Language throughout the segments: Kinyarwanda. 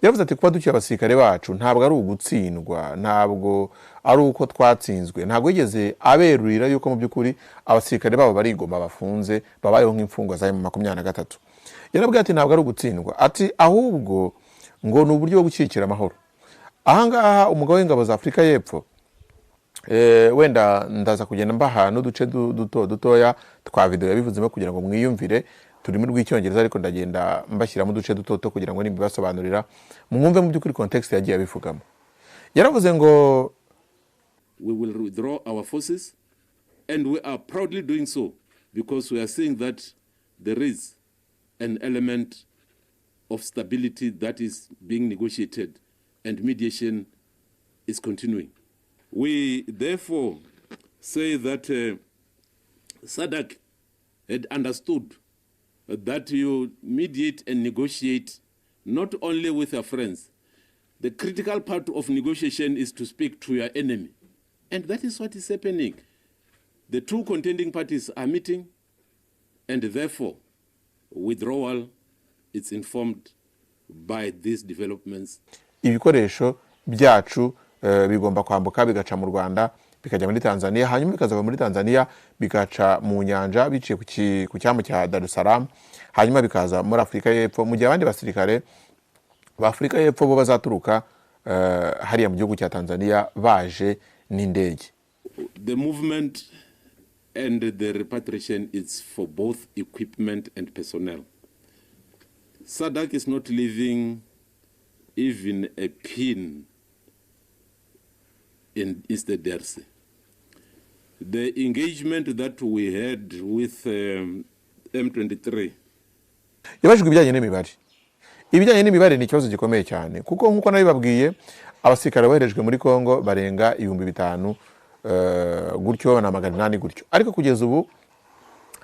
yavuze ati kuba dukiye abasirikare bacu ntabwo ari ugutsindwa, ntabwo ari uko twatsinzwe, ntabwo yigeze aberurira yuko mu by'ukuri abasirikare babo barigoma bafunze babayeho nk'imfungwa za M23. Yarabwiye ati ntabwo ari ugutsindwa, ati ahubwo ngo ni uburyo bwo gushyigikira amahoro. Ahangaha umugabo w'ingabo za Afrika y'Epfo wenda ndaza kugenda mbaha n'uduce dutoya twa video yabivuzemo kugira ngo mwiyumvire, turi mu rw'icyongereza ariko ndagenda mbashyiramo uduce duto kugira ngo nimbibasobanurira mwumve mu by'ukuri context yagiye abivugamo. Yaravuze ngo we will withdraw our forces and we are proudly doing so because we are seeing that there is an element of stability that is being negotiated and mediation is continuing. We therefore say that Sadc had understood that you mediate and negotiate not only with your friends. The critical part of negotiation is to speak to your enemy. And that is what is happening. The two contending parties are meeting, and therefore withdrawal is informed by these developments. Ibikoresho byacu bigomba kwambuka bigaca mu Rwanda bikajya muri Tanzania, hanyuma bikazava muri Tanzania bigaca mu nyanja biciye ku cyambu cya Dar es Salaam, hanyuma bikaza muri Afrika y'Epfo, mu gihe abandi basirikare ba Afrika y'Epfo bo bazaturuka hariya mu gihugu cya Tanzania baje n'indege. The movement and the repatriation is for both equipment and personnel. Sadc is not leaving even a pin in East DRC. The engagement that we had with M23. Yabajijwe ibijyanye n'imibare. Ibijyanye n'imibare ni ikibazo gikomeye cyane kuko nkuko nabibabwiye abasirikare boherejwe muri Kongo barenga 5,000 gutyo na 800 gutyo, ariko kugeza ubu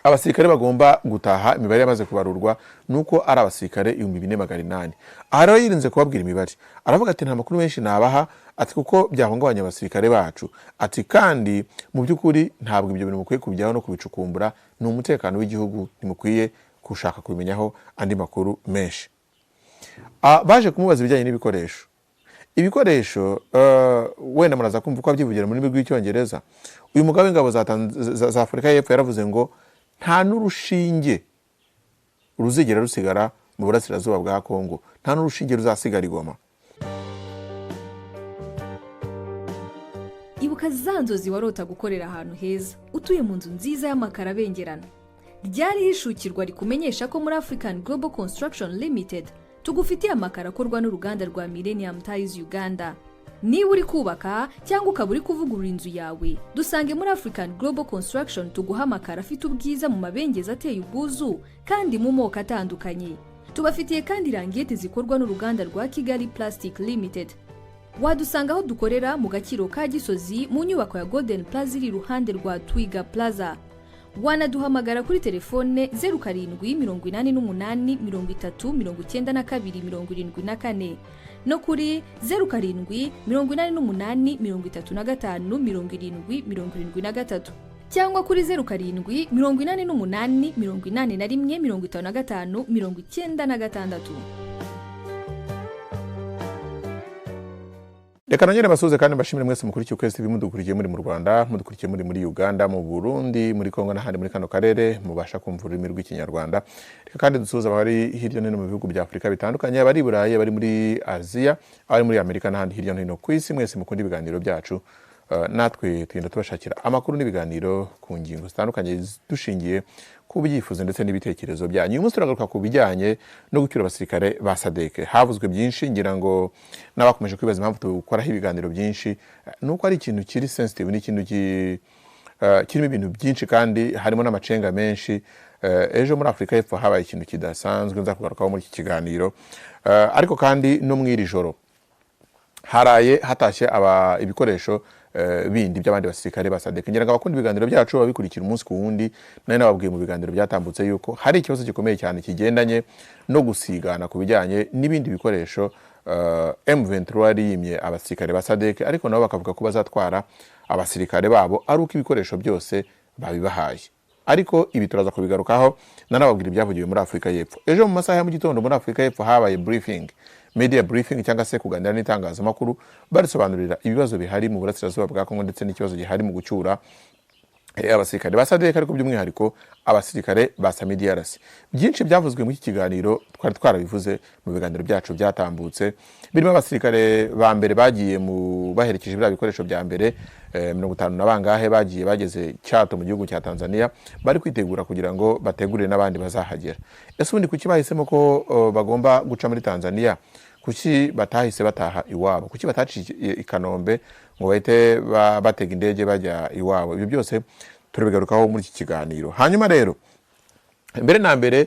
abasirikare bagomba gutaha imibare yamaze kubarurwa nuko ari abasirikare 4,800. Aha rero yirinze kubabwira imibare, aravuga ati nta makuru menshi nabaha, ati kuko byahungabanya abasirikare bacu, ati kandi mu by'ukuri ntabwo ibyo bintu mukwiye kubijyaho no kubicukumbura, ni umutekano w'igihugu, nimukwiye kushaka kubimenyaho andi makuru menshi. Baje kumubaza ibijyanye n'ibikoresho. Ibikoresho wenda muraza kumva uko abyivugira muri rw'icyongereza. Uyu mugabo w'ingabo za Afrika y'Epfo yaravuze ngo nta n'urushinge ruzigera rusigara mu burasirazuba bwa Kongo, nta n'urushinge ruzasigara Goma. Ibuka za nzozi warota gukorera ahantu heza, utuye mu nzu nziza y'amakara abengerana. Ryari hishukirwa rikumenyesha ko muri African Global Construction Limited tugufitiye amakara akorwa n'uruganda rwa Millennium Tiles Uganda. Niba uri kubaka cyangwa ukaba uri kuvugurura inzu yawe, dusange muri African Global Construction tuguha amakara afite ubwiza mu mabengeza ateye ubwuzu kandi mu moko atandukanye. Tubafitiye kandi rangete zikorwa n'uruganda rwa Kigali Plastic Limited. Wadusanga aho dukorera mu Gakiro ka Gisozi mu nyubako ya Golden Plaza iri ruhande rwa Twiga Plaza. Wanaduhamagara kuri telefone 0788309274 no kuri 0788357073 cyangwa kuri 0788815596. Reka nongere basuze kandi mbashimire mwese mukurikiye ukwezi mudukurikiye muri mu Rwanda, mudukurikiye muri Uganda, mu Burundi, muri Kongo n'ahandi muri kano karere mubasha kumva ururimi rw'ikinyarwanda. Reka kandi dusuza abari hirya no hino mu bihugu bya Afrika bitandukanye, abari i Burayi, abari muri Aziya, abari muri Amerika n'ahandi hirya no hino ku isi, mwese mukunda ibiganiro byacu. Natwe tugenda tubashakira amakuru n'ibiganiro ku ngingo zitandukanye dushingiye ku byifuzo ndetse n'ibitekerezo byanyu. Uyu munsi turagaruka ku bijyanye no gucyura abasirikare ba Sadc. Havuzwe byinshi, ngira ngo nabakomeje kwibaza impamvu tukoraho ibiganiro byinshi, nuko ari ikintu kiri sensitive, n'ikintu kirimo ibintu byinshi kandi harimo n'amacenga menshi. Ejo muri Afrika y'Epfo habaye ikintu kidasanzwe nza kugarukaho muri iki kiganiro, ariko kandi no mwiri joro haraye hatashye ibikoresho bindi by'abandi basirikare ba Sadc. Ngira ngo abakunda ibiganiro byacu babikurikira umunsi ku wundi, nari nababwiye mu biganiro byatambutse yuko hari ikibazo gikomeye cyane kigendanye no gusigana ku bijyanye n'ibindi bikoresho M23 yimye abasirikare ba Sadc, ariko nabo bakavuga ko bazatwara abasirikare babo ari uko ibikoresho byose babibahaye. ariko ibi turaza kubigarukaho nanababwira ibyavugiwe muri Afrika y'Epfo. Ejo mu masaha ya mu gitondo muri Afrika y'Epfo habaye briefing, media briefing cyangwa se kuganira n'itangazamakuru barisobanurira ibibazo bihari mu burasirazuba bwa Kongo ndetse n'ikibazo gihari mu gucyura abasirikare ba Sadc ariko by'umwihariko abasirikare ba DRC. Byinshi byavuzwe mu iki kiganiro twari twarabivuze mu biganiro byacu byatambutse, birimo abasirikare ba mbere bagiye mu baherekeje bya bikoresho bya mbere 50 na bangahe bagiye bageze cyato mu gihugu cya Tanzania, bari kwitegura kugira ngo bategurire n'abandi bazahagera. Ese ubundi kuki bahisemo ko bagomba guca muri Tanzania? Kuki batahise bataha iwabo? Kuki bataciye i Kanombe ngo bahite batega indege bajya iwabo? Ibyo byose turabigarukaho muri iki kiganiro. Hanyuma rero mbere na mbere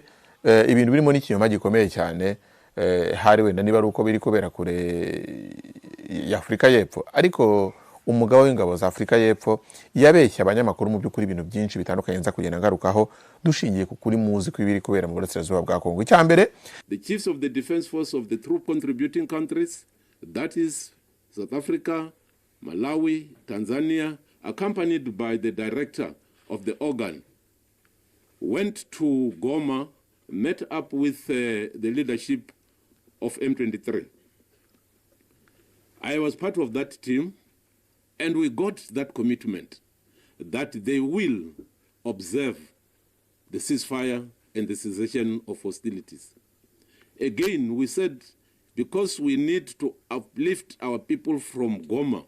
ibintu birimo n'ikinyoma gikomeye cyane, hari wenda niba ari uko biri kubera kure ya Afrika y'Epfo, ariko umugabo w'ingabo za Afrika y'Epfo yabeshya abanyamakuru mu by'ukuri ibintu byinshi bitandukanye nza kugenda ngarukaho dushingiye ku kuri muzi ko ibiri kubera mu burasirazuba bwa Kongo. Icyambere, the chiefs of the defense force of the troop contributing countries, that is South Africa, Malawi, Tanzania, accompanied by the director of the organ, went to Goma, met up with the leadership of M23. I was part of that team, and we got that commitment that they will observe the ceasefire and the cessation of hostilities. Again, we said, because we need to uplift our people from Goma,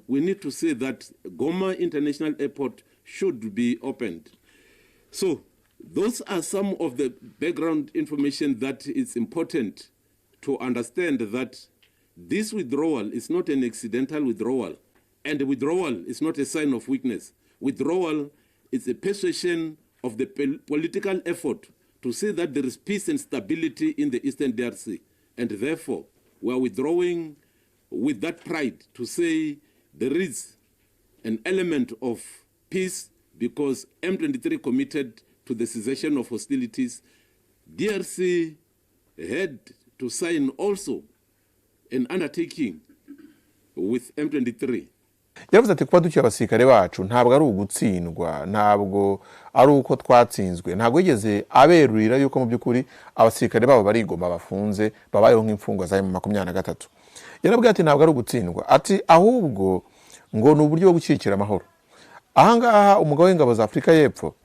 we need to say that Goma International Airport should be opened. So those are some of the background information that is important to understand, that this withdrawal is not an accidental withdrawal, and withdrawal is not a sign of weakness. Withdrawal is a persuasion of the political effort to say that there is peace and stability in the Eastern DRC, and therefore we are withdrawing with that pride to say there is an element of peace because M23 committed to the cessation of hostilities. DRC had to sign also an undertaking with M23. Yavuze ati kuba dukiye abasirikare bacu ntabwo ari ugutsindwa, ntabwo ari uko twatsinzwe, ntabwo yigeze aberurira yuko mu by'ukuri abasirikare babo bari Goma bafunze babayeho nk'imfungwa za M23. Yarabwiye ati ntabwo ari ugutsindwa, ati ahubwo ngo ni uburyo bwo gushyigikira amahoro. Ahangaha umugabo w'ingabo za Afrika y'Epfo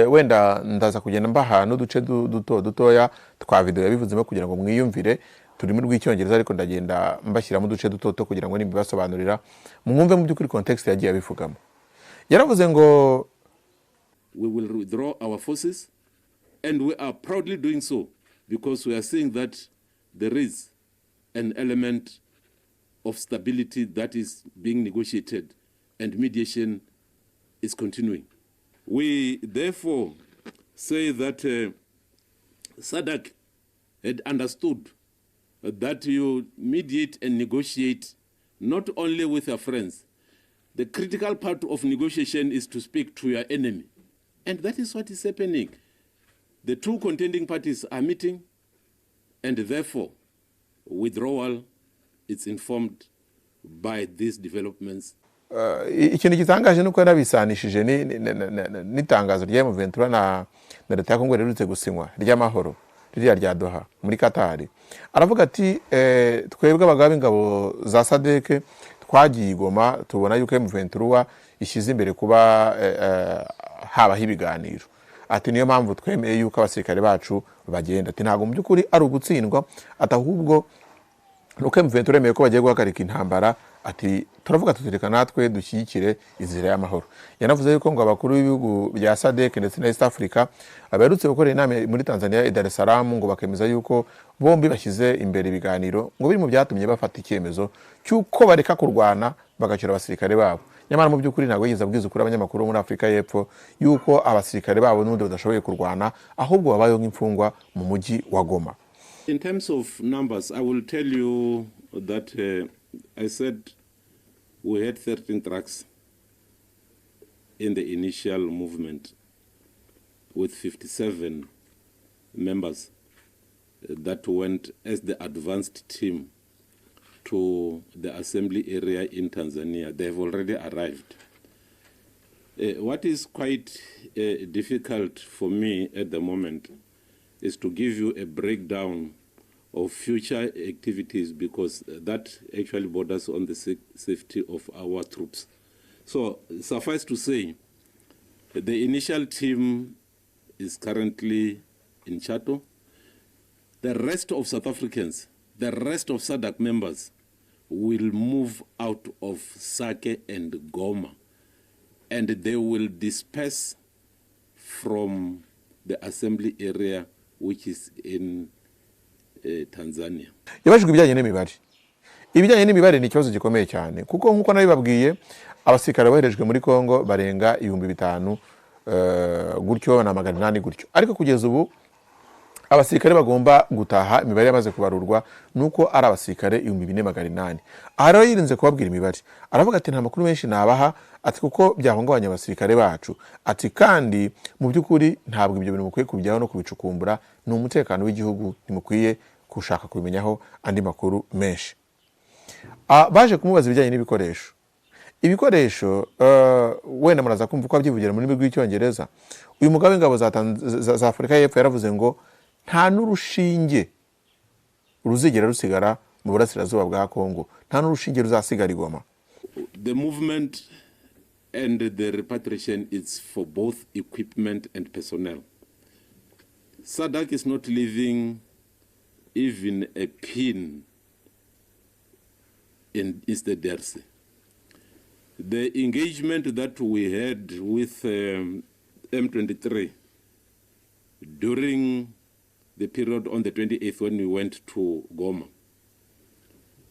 wenda ndaza kugenda mbaha n'uduce dutoya twa video yabivuzemo kugira ngo mwiyumvire, turimo rw'icyongereza ariko ndagenda mbashyiramo uduce duto kugira ngo nimbibasobanurira mwumve mu by'ukuri context yagiye abivugamo. Yaravuze ngo we will withdraw our forces, and we are proudly doing so because we are seeing that there is an element of stability that is being negotiated and mediation is continuing. We therefore say that Sadc had understood that you mediate and negotiate not only with your friends. The critical part of negotiation is to speak to your enemy. And that is what is happening. The two contending parties are meeting, and therefore withdrawal is informed by these developments. Ikintu gitangaje nuko yarabisanishije n'itangazo rya M23 na leta ya Kongo rerutse gusinywa ry'amahoro ririya rya Doha muri Qatar. Aravuga ati twebwe abagabo b'ingabo za Sadc twagiye Goma tubona yuko M23 ishize imbere kuba habaho ibiganiro. Ati niyo mpamvu twemeye yuko abasirikare bacu bagenda. Ati ntago mu by'ukuri ari ugutsindwa, atahubwo nuko M23 yemeye ko bagiye guhagarika intambara. Ati turavuga tutireka natwe dushyigikire izira y'amahoro. Yanavuze yuko ngo abakuru b'ibihugu bya Sadc ndetse na East Africa aberutse gukora inama muri Tanzania Dar es Salaam ngo bakemeza yuko bombi bashyize imbere ibiganiro ngo biri mu byatumye bafata icyemezo cyuko bareka kurwana bagacyura abasirikare babo. Nyamara mu by'ukuri ntabwo yigeze abwiza ukuri abanyamakuru muri Afrika y'Epfo yuko abasirikare babo n'undi badashoboye kurwana, ahubwo babayeho nk'imfungwa mu mujyi wa Goma. In terms of numbers, I will tell you that I said we had 13 trucks in the initial movement with 57 members that went as the advanced team to the assembly area in Tanzania. They have already arrived. What is quite difficult for me at the moment is to give you a breakdown of future activities because that actually borders on the safety of our troops. So suffice to say, the initial team is currently in Chato. The rest of South Africans, the rest of SADC members will move out of Sake and Goma, and they will disperse from the assembly area which is in Tanzania. Yabajijwe ibijyanye n'imibare. Ibijyanye n'imibare ni ikibazo gikomeye cyane kuko nkuko nabibabwiye abasirikare boherejwe muri Kongo barenga 5,000 gutyo na 800 gutyo. Ariko kugeza ubu abasirikare bagomba gutaha imibare yamaze kubarurwa nuko ari abasirikare 4,800. Aha rero yirinze kubabwira imibare. Aravuga ati nta makuru menshi nabaha ati kuko byahungabanya abasirikare bacu. Ati kandi mu by'ukuri ntabwo ibyo bintu mukwiye kubijyaho no kubicukumbura, ni umutekano w'igihugu nimukwiye kushaka kubimenyaho andi makuru menshi. Baje kumubaza ibijyanye n'ibikoresho. Ibikoresho wenda muraza kumva ko abyivugira muri rurimi rw'icyongereza. Uyu mugabo w'ingabo za Afrika y'Epfo yaravuze ngo nta n'urushinge ruzigera rusigara mu burasirazuba bwa Kongo, nta n'urushinge ruzasigara i Goma. The movement and the repatriation is for both equipment and personnel. SADC is not leaving even a pin in East DRC. The engagement that we had with M23 during the period on the 28th when we went to Goma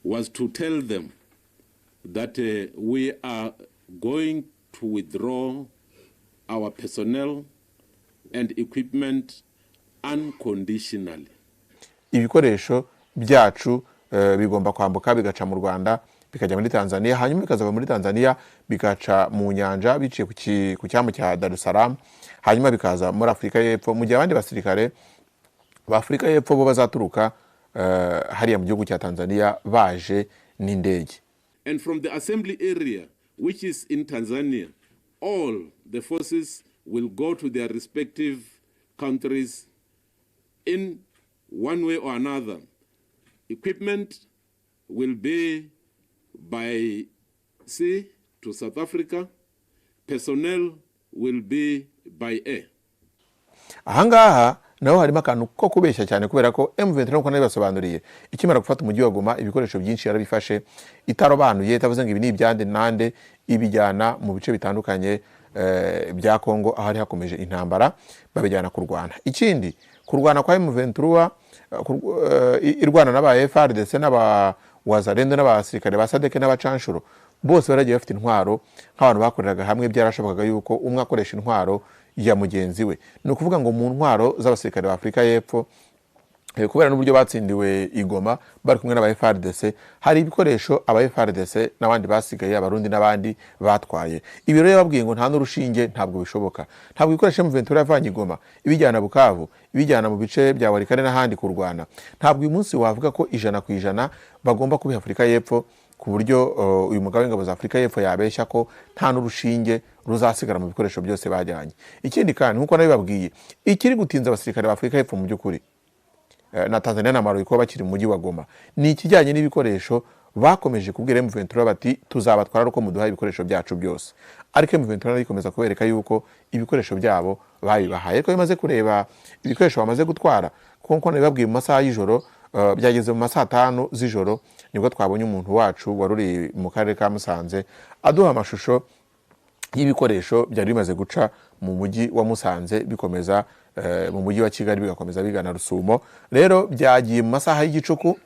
was to tell them that we are going to withdraw our personnel and equipment unconditionally. Ibikoresho byacu bigomba kwambuka bigaca mu Rwanda bikajya muri Tanzania, hanyuma bikazava muri Tanzania bikaca mu nyanja biciye ku cyambu cya Dar es Salaam, hanyuma bikaza muri Afrika y'Epfo mu gihe abandi basirikare ba Afrika y'Epfo bo bazaturuka hariya mu gihugu cya Tanzania baje n'indege. And from the assembly area which is in Tanzania, all the forces will go to their respective countries in one way or another. Equipment will be by sea to South Africa. Personnel will be by air. Ahangaha naho harimo akantu ko kubeshya cyane kubera ko M23 uko nabibasobanuriye ikimara gufata umujyi wa Goma ibikoresho byinshi yarabifashe itarobanuye tavuze ngo ibi ni ibyande nande ibijyana mu bice bitandukanye bya Kongo aho ari hakomeje intambara babijyana kurwana. Ikindi kurwana kwa M23 irwana n'aba FARDC n'aba Wazalendo n'abasirikare ba Sadc n'abacanshuro bose baragiye bafite intwaro nk'abantu bakoreraga hamwe byarashobokaga yuko umwe akoresha intwaro ya mugenzi we. Ni ukuvuga ngo mu ntwaro z'abasirikare ba Afrika y'Epfo kubera n'uburyo batsindiwe igoma bari kumwe n'aba FARDC hari ibikoresho aba FARDC n'abandi basigaye abarundi n'abandi batwaye. Ibi rero yababwiye ngo nta n'urushinge ntabwo bishoboka. Ntabwo ibikoresho M23 yavanye igoma ibijyana Bukavu ibijyana mu bice bya Warikare n'ahandi kurwana. Ntabwo uyu munsi wavuga ko 100% bagomba kubiha Afrika y'Epfo ku buryo uyu mugabo w'ingabo za Afrika y'Epfo yabeshya ko nta n'urushinge ruzasigara mu bikoresho byose bajyanye. Ikindi kandi nkuko nabibabwiye ikiri gutinza abasirikare ba Afrika y'Epfo mu by'ukuri na Tanzania na Malawi ko bakiri mu mujyi wa Goma ni ikijyanye n'ibikoresho bakomeje kubwira M23 bati tuzabatwara uko muduha ibikoresho byacu byose. Ariko M23 ikomeza kubereka yuko ibikoresho byabo babibahaye. Ariko bimaze kureba ibikoresho bamaze gutwara kuko nabibabwiye mu masaha y'ijoro byageze mu masaha 5 z'ijoro nibwo twabonye umuntu wacu waruri mu karere ka Musanze aduha amashusho y'ibikoresho byari bimaze guca mu mujyi wa Musanze bikomeza mu mujyi wa Kigali bigakomeza bigana Rusumo. Rero byagiye mu masaha y'igicuku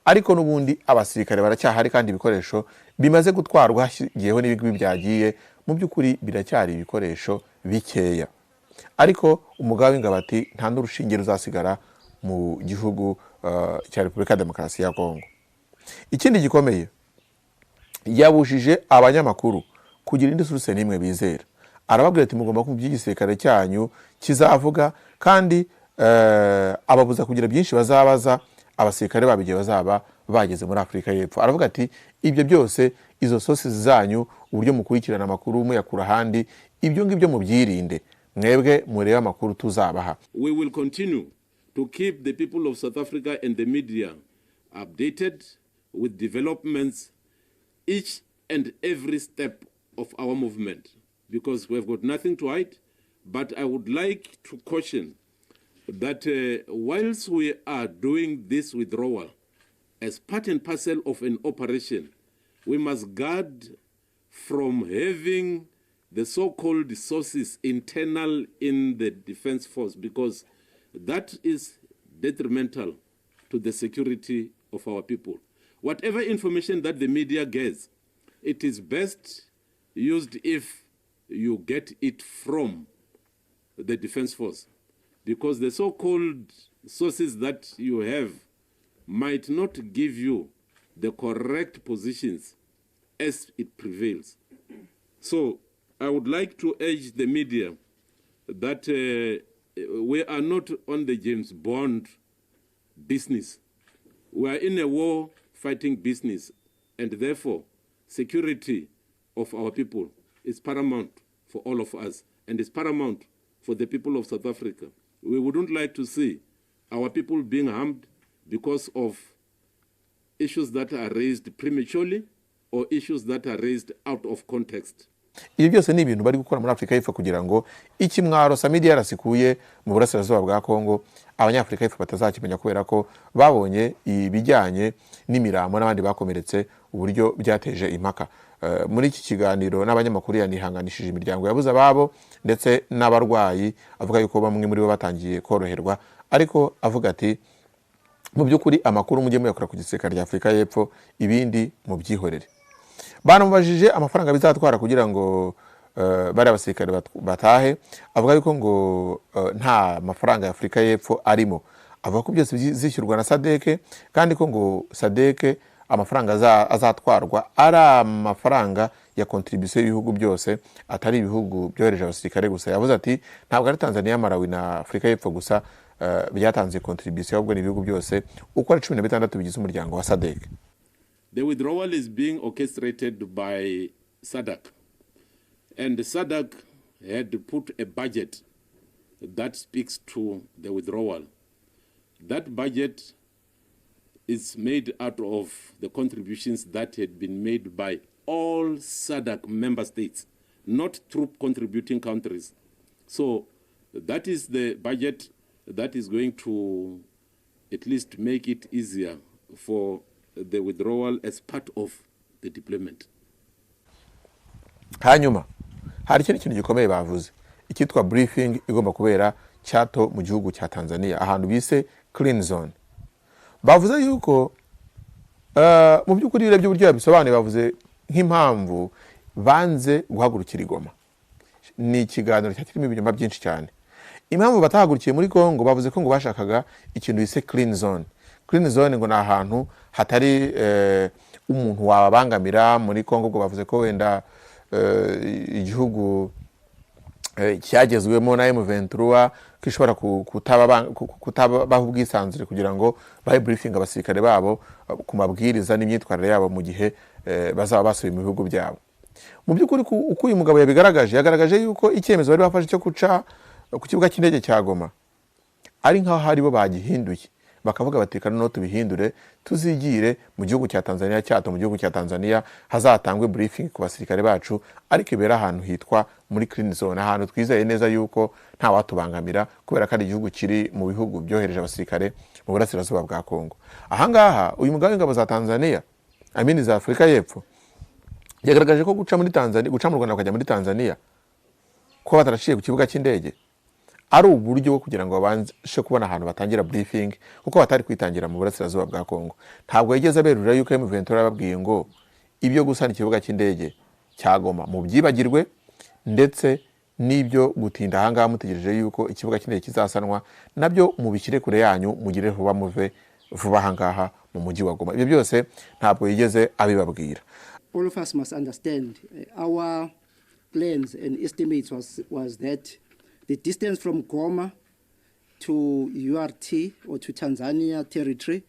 ariko nubundi abasirikare baracyahari kandi ibikoresho bimaze gutwarwa hashigiyeho n'ibigwi byagiye mu by'ukuri biracyari ibikoresho bikeya. Ariko umugabo w'ingabo ati nta n'urushinge ruzasigara mu gihugu cya Repubulika Demokarasi ya Kongo. Ikindi gikomeye yabujije abanyamakuru kugira indi source n'imwe bizera. Arababwira ati mugomba kumva igisirikare cyanyu kizavuga kandi ababuza kugira byinshi bazabaza abasirikare babigiye bazaba bageze muri Afrika y'Epfo. Aravuga ati ibyo byose izo sources zanyu uburyo mukurikirana amakuru muyakura handi ibyo ngibyo mubyirinde mwebwe murebe amakuru tuzabaha. We will continue to keep the people of South Africa and the media updated with developments each and every step of our movement, because we have got nothing to hide. But I would like to caution that whilst we are doing this withdrawal as part and parcel of an operation, we must guard from having the so-called sources internal in the defense force, because that is detrimental to the security of our people. Whatever information that the media gets, it is best used if you get it from the defense force, because the so-called sources that you have might not give you the correct positions as it prevails. So I would like to urge the media that we are not on the James Bond business. We are in a war fighting business, and therefore security of our people is paramount for all of us, and is paramount for the people of South Africa. We wouldn't like to see our people being harmed because of issues that are raised prematurely or issues that are raised out of context. Ibi byose ni ibintu bari gukora muri Afrika y'Epfo kugira ngo ikimwaro Samidi yarasikuye mu burasirazuba bwa Kongo abanyafrika y'Epfo batazakimenya kubera ko babonye ibijyanye n'imiramo n'abandi bakomeretse uburyo byateje impaka. Muri iki kiganiro n'abanyamakuru yanihanganishije imiryango yabuze ababo ndetse n'abarwayi, avuga yuko bamwe muri bo batangiye koroherwa, ariko avuga ati mu by'ukuri amakuru mujye muyakora ku gisirikare rya Afrika y'Epfo, ibindi mu byihorere. Banamubajije amafaranga bizatwara kugira ngo bari abasirikare batahe, avuga yuko ngo nta mafaranga ya Afrika y'Epfo arimo, avuga ko byose zishyurwa na Sadc, kandi ko ngo Sadc amafaranga azatwarwa ari amafaranga ya contribution y'ibihugu byose, atari ibihugu byohereje abasirikare gusa. Yavuze ati ntabwo ari Tanzania, Malawi na Afrika y'Epfo gusa byatanze contribution, ahubwo ni ibihugu byose uko ari 16 bigize umuryango wa Sadc. The withdrawal is being orchestrated by SADC, and SADC had put a budget that speaks to the withdrawal. That budget is made out of the contributions that had been made by all SADC member states, not troop contributing countries. So that is the budget that is going to at least make it easier for the withdrawal as part of the deployment. Hanyuma hari ikintu gikomeye bavuze, ikitwa briefing igomba kubera Chato mu gihugu cya Tanzania, ahantu bise clean zone. Bavuze yuko mu by'ukuri birebye uburyo yabisobanuye, bavuze nk'impamvu banze guhagurukira Igoma. Ni ikiganiro cyakirimo ibinyoma byinshi cyane. Impamvu batahagurukiye muri Kongo, bavuze ko ngo bashakaga ikintu bise clean zone. Clean zone ngo na ahantu hatari umuntu wabangamira. Muri Kongo ngo bavuze ko wenda igihugu cyagezwemo na M23 kishobora kutabaho ubwisanzure kugira ngo bahe briefing abasirikare babo ku mabwiriza n'imyitwarire yabo mu gihe bazaba basubiye mu bihugu byabo. Mu by'ukuri uko uyu mugabo yagaragaje yuko icyemezo bari bafashe cyo kuca ku kibuga cy'indege cya Goma ari nkaho hari bo bagihinduye, bakavuga bati no tubihindure tuzigire mu gihugu cya Tanzania, Cyato mu gihugu cya Tanzania hazatangwe briefing ku basirikare bacu, ariko ibera ahantu hitwa muri clean zone, ahantu twizeye neza yuko nta watubangamira kubera kandi igihugu kiri mu bihugu byohereje abasirikare mu burasirazuba bwa Kongo. Ahangaha uyu mugabo w'ingabo za Tanzania, amini za Afrika y'Epfo, yagaragaje ko guca muri Tanzania, guca mu Rwanda bakajya muri Tanzania ko batarashiye ku kibuga cy'indege ari uburyo bwo kugira ngo babashe kubona ahantu batangira briefing, kuko batari kwitangira mu burasirazuba bwa Kongo. Ntabwo yigeze aberura yuko M23 yababwiye ngo ibyo gusana ikibuga cy'indege cya Goma mu byibagirwe, ndetse n'ibyo gutinda ahangaha mutegereje yuko ikibuga cy'indege kizasanwa nabyo mubishyire kure yanyu, mugire vuba muve vuba ahangaha mu mujyi wa Goma. Ibyo byose ntabwo yigeze abibabwira. All of us must understand our plans and estimates was that the distance from Goma to URT or to Tanzania territory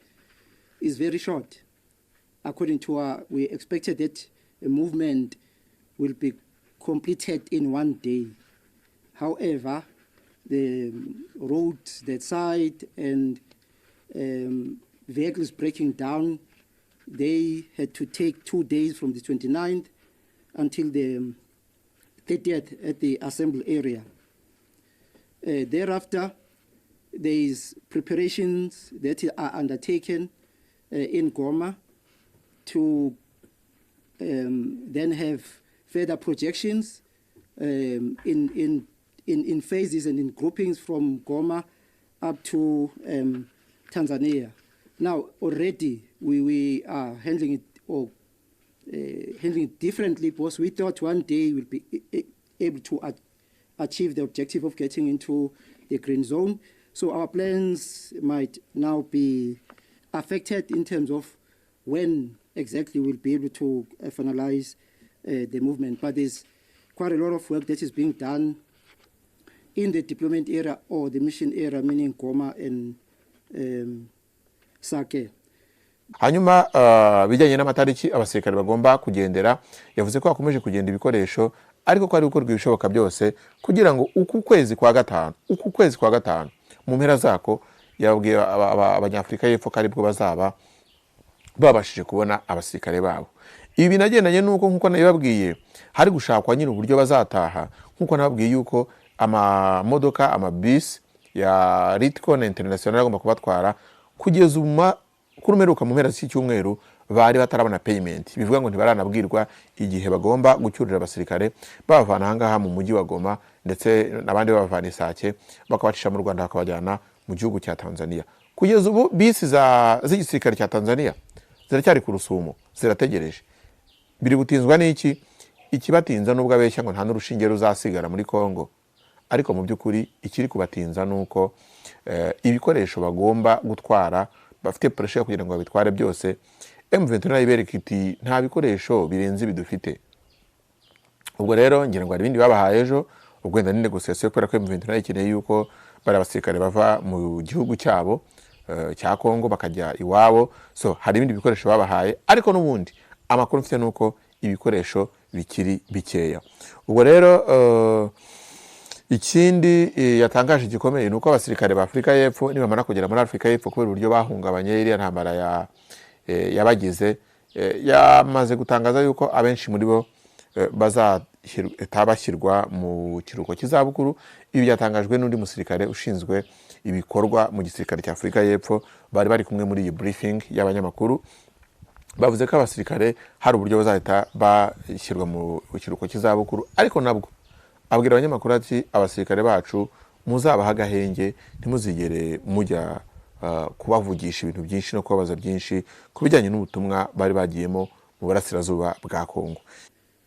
is very short. According to we expected that a movement will be completed in 1 day. However, the roads, that side, and vehicles breaking down, they had to take 2 days from the 29th until the 30th at the assembly area. Thereafter, there is preparations that are undertaken in Goma to then have further projections in phases and in groupings from Goma up to Tanzania. Now, already we are handling it handling it differently because we thought 1 day we'll be able to achieve the objective of getting into the green zone. So our plans might now be affected in terms of when exactly we'll be able to finalize the movement. But there's quite a lot of work that is being done in the deployment area or the mission area, meaning Goma and Sadc. hanyuma bijyanye n'amatariki abasirikare bagomba kugendera, yavuze ko hakomeje kugenda ibikoresho ariko ko ari gukorwa ibishoboka byose kugira ngo uku kwezi kwa gatanu mu mpera zako yabwiye abanyafrika y'Epfo ko aribwo bazaba babashije kubona abasirikare babo. Ibi binagendanye nuko nkuko nabibabwiye hari gushakwa nyine uburyo bazataha, nkuko nababwiye yuko amamodoka amabisi ya Logistical na International agomba kubatwara kugeza kurumeruka mu mpera z'icyumweru bari batarabona payment. Bivuga ngo ntibaranabwirwa igihe bagomba gucyurira abasirikare bavana ahangaha mu mujyi wa Goma ndetse nabandi babavana Sadc bakabacisha mu Rwanda bakabajyana mu gihugu cya Tanzania. Kugeza ubu bisi z'igisirikare cya Tanzania ziracyari ku Rusumo zirategereje. Biri gutinzwa n'iki? Ikibatinza nubwo abeshya ngo nta n'urushinge ruzasigara muri Kongo, ariko mu by'ukuri ikiri kubatinza nuko ibikoresho bagomba gutwara bafite pressure kugira ngo babitware byose. M23 ibereka iti nta bikoresho birenze bidufite. Ubwo rero ngira ngo hari ibindi babahaye ejo, ubwo ndani negociation kubera ko M23 ikeneye yuko bari abasirikare bava mu gihugu cyabo cya Kongo bakajya iwabo. So hari ibindi bikoresho babahaye, ariko n'ubundi amakuru mfite nuko ibikoresho bikiri bikeya. Ubwo rero ikindi yatangaje gikomeye nuko abasirikare ba Afrika y'Epfo nibamara kugera muri Afrika y'Epfo kubera uburyo bahungabanye iriya ntambara yabagize, yamaze gutangaza yuko abenshi muri bo bazashyirwa mu kiruhuko cy'izabukuru. Ibi byatangajwe n'undi musirikare ushinzwe ibikorwa mu gisirikare cya Afrika y'Epfo, bari kumwe muri iyi briefing y'abanyamakuru. Bavuze ko abasirikare hari uburyo bazahita bashyirwa mu kiruhuko cy'izabukuru, ariko nabwo abwira abanyamakuru ati abasirikare bacu muzabaha agahenge, ntimuzigere mujya kubavugisha ibintu byinshi no kubabaza byinshi kubijyanye n'ubutumwa bari bagiyemo mu burasirazuba bwa Kongo.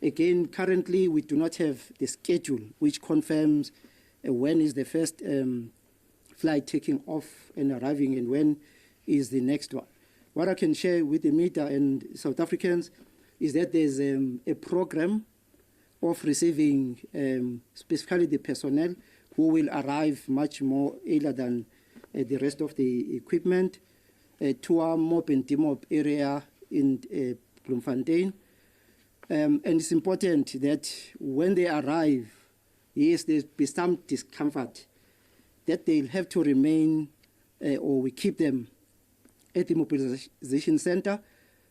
Again, currently we do not have the schedule which confirms when is the first flight taking off and arriving and when is the next one. What I can share with the media and South Africans is that there's a program of receiving specifically the personnel who will arrive much more earlier than the rest of the equipment to our mob and demob area in Bloemfontein. And it's important that when they arrive, yes, there'll be some discomfort, that they'll have to remain or we keep them at the mobilization center,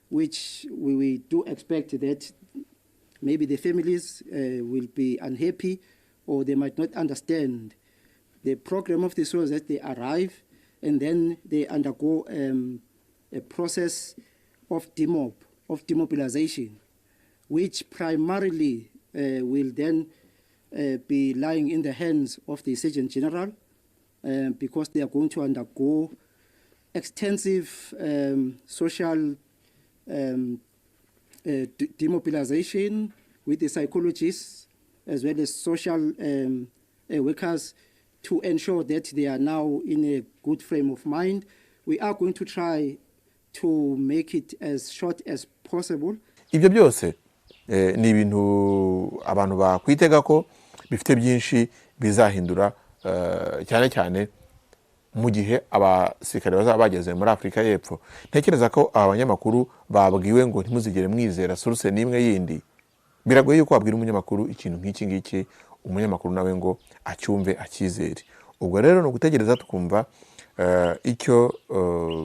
which we do expect that maybe the families will be unhappy or they might not understand the program of the soldiers that they arrive and then they undergo a process of demobilization, which primarily will then be lying in the hands of the Surgeon General because they are going to undergo extensive social demobilization with the psychologists as well as social workers to ensure that they are now in a good frame of mind. We are going to try to make it as short as possible. Ibyo byose ni ibintu abantu bakwitega ko bifite byinshi bizahindura cyane cyane mu gihe abasirikare bazaba bageze muri Afrika y'Epfo. Ntekereza ko abanyamakuru babwiwe ngo ntimuzigere mwizera source n'imwe yindi biragoye yuko wabwira umunyamakuru ikintu nk'iki ngiki umunyamakuru nawe ngo acyumve akizere. Ubwo rero no gutegereza tukumva icyo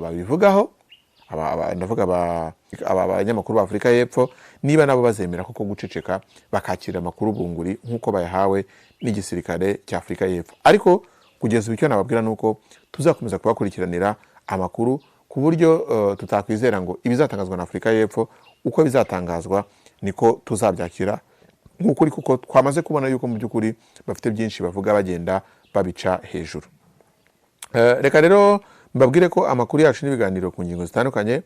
babivugaho ndavuga abanyamakuru ba Afrika y'Epfo niba nabo bazemera koko guceceka bakakira amakuru bunguri nkuko bayahawe n'igisirikare cya Afrika y'Epfo. Ariko kugeza icyo nababwira nuko tuzakomeza kubakurikiranira amakuru ku buryo tutakwizera ngo ibizatangazwa na Afrika y'Epfo uko bizatangazwa niko tuzabyakira nk'ukuri, kuko twamaze kubona yuko mu by'ukuri bafite byinshi bavuga bagenda babica hejuru. Reka rero mbabwire ko amakuru yacu n'ibiganiro ku ngingo zitandukanye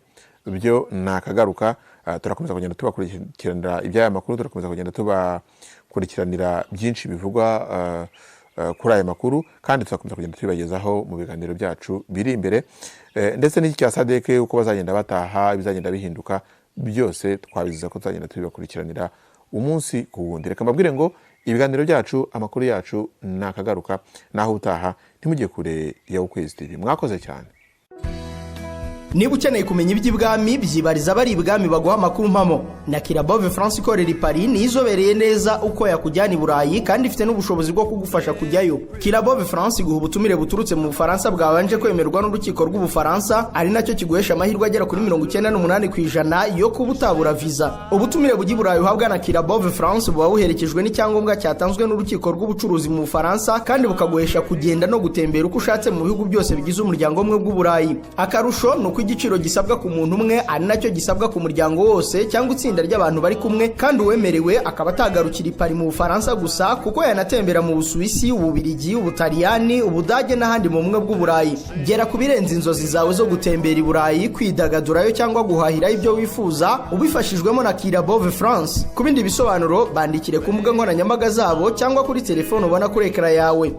byo nakagaruka. Turakomeza kugenda tubakurikiranira iby'aya makuru, turakomeza kugenda tubakurikiranira byinshi bivugwa kuri aya makuru, kandi tuzakomeza kugenda tubibagezaho mu biganiro byacu biri imbere, ndetse n'iki cya Sadc uko bazagenda bataha bizagenda bihinduka byose twabiziza ko tuzagenda tubibakurikiranira umunsi ku wundi. Reka mbabwire ngo ibiganiro byacu amakuru yacu nakagaruka, naho utaha ntimujye kure ya Ukwezi TV. Mwakoze cyane. Niba ukeneye kumenya iby'ibwami byibariza bari ibwami baguha amakuru mpamo. Na Kirabove France ikorera i Paris ni izobereye neza uko yakujyana i Burayi kandi ifite n'ubushobozi bwo kugufasha kujyayo. Kirabove France iguha ubutumire buturutse mu Bufaransa bwabanje kwemerwa n'urukiko rw'Ubufaransa, ari nacyo kiguhesha amahirwe agera kuri 98% yo kuba utabura visa. Ubutumire bujya i Burayi uhabwa na Kirabove France buba buherekejwe n'icyangombwa cyatanzwe n'urukiko rw'ubucuruzi mu Bufaransa, kandi bukaguhesha kugenda no gutembera uko ushatse mu bihugu byose bigize umuryango umwe bw'Uburayi. Akarusho nuko igiciro gisabwa ku muntu umwe ari nacyo gisabwa ku muryango wose cyangwa itsinda ry'abantu bari kumwe, kandi uwemerewe akaba atagarukira i Paris mu Bufaransa gusa, kuko yanatembera mu Busuwisi, Ububirigi, Ubutaliyani, Ubudage n'ahandi mu bumwe bw'Uburayi. Gera ku birenze inzozi zawe zo gutembera i Burayi, kwidagadurayo cyangwa guhahira ibyo wifuza ubifashijwemo na Kirabove France. Ku bindi bisobanuro bandikire ku mbuga nkoranyambaga zabo cyangwa kuri telefone ubona kuri ekara yawe.